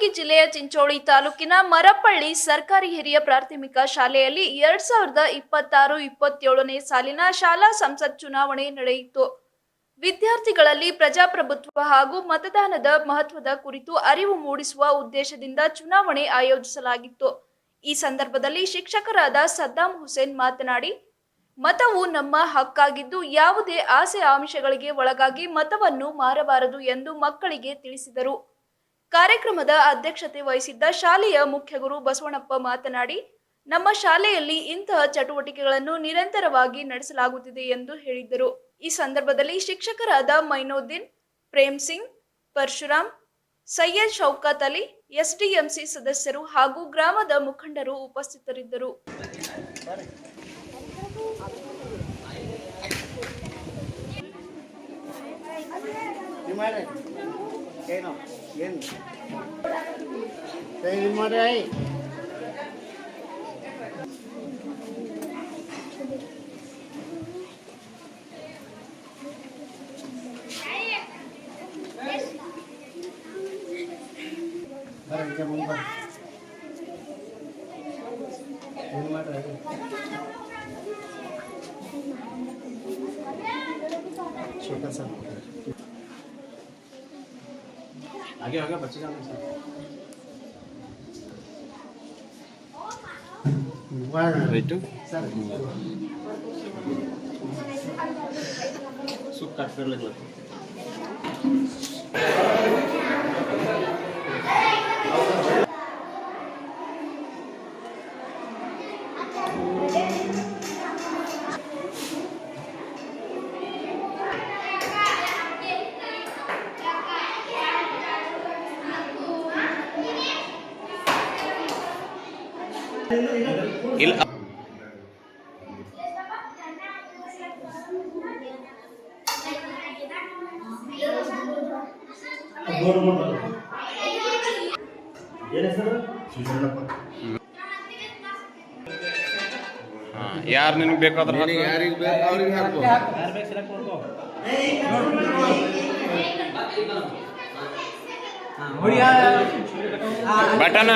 ಕಲಬುರಗಿ ಜಿಲ್ಲೆಯ ಚಿಂಚೋಳಿ ತಾಲೂಕಿನ ಮರಪಳ್ಳಿ ಸರ್ಕಾರಿ ಹಿರಿಯ ಪ್ರಾಥಮಿಕ ಶಾಲೆಯಲ್ಲಿ 2026-27ನೇ ಸಾಲಿನ ಶಾಲಾ ಸಂಸತ್ ಚುನಾವಣೆ ನಡೆಯಿತು. ವಿದ್ಯಾರ್ಥಿಗಳಲ್ಲಿ ಪ್ರಜಾಪ್ರಭುತ್ವ ಹಾಗೂ ಮತದಾನದ ಮಹತ್ವದ ಕುರಿತು ಅರಿವು ಮೂಡಿಸುವ ಉದ್ದೇಶದಿಂದ ಚುನಾವಣೆ ಆಯೋಜಿಸಲಾಗಿತ್ತು. ಈ ಸಂದರ್ಭದಲ್ಲಿ ಶಿಕ್ಷಕರಾದ ಸದ್ದಾಂ ಹುಸೇನ್ ಮಾತನಾಡಿ, ಮತವು ನಮ್ಮ ಹಕ್ಕಾಗಿದ್ದು ಯಾವುದೇ ಆಸೆ ಆಮಿಷಗಳಿಗೆ ಒಳಗಾಗಿ ಮತವನ್ನು ಮಾರಬಾರದು ಎಂದು ಮಕ್ಕಳಿಗೆ ತಿಳಿಸಿದರು. ಕಾರ್ಯಕ್ರಮದ ಅಧ್ಯಕ್ಷತೆ ವಹಿಸಿದ್ದ ಶಾಲೆಯ ಮುಖ್ಯಗುರು ಬಸವಣ್ಣಪ್ಪ ಮಾತನಾಡಿ, ನಮ್ಮ ಶಾಲೆಯಲ್ಲಿ ಇಂತಹ ಚಟುವಟಿಕೆಗಳನ್ನು ನಿರಂತರವಾಗಿ ನಡೆಸಲಾಗುತ್ತಿದೆ ಎಂದು ಹೇಳಿದರು. ಈ ಸಂದರ್ಭದಲ್ಲಿ ಶಿಕ್ಷಕರಾದ ಮೈನುದ್ದೀನ್, ಪ್ರೇಮ್ ಸಿಂಗ್, ಪರಶುರಾಮ್, ಸೈಯದ್ ಶೌಕತ್ ಅಲಿ, ಎಸ್ಡಿಎಂಸಿ ಸದಸ್ಯರು ಹಾಗೂ ಗ್ರಾಮದ ಮುಖಂಡರು ಉಪಸ್ಥಿತರಿದ್ದರು. आगे आगे बच्चे जाने सर वेट सर सूप काट कर लग ಇಲ್ಲ ಯಾರು ನಿನಗೆ ಬೇಕಾದ್ರೆ ಯಾರಿಗೆ ಬೇಕು ಅವ್ರಿಗೆ ಹಾಕ್ಬೋದು. ಬಟನ್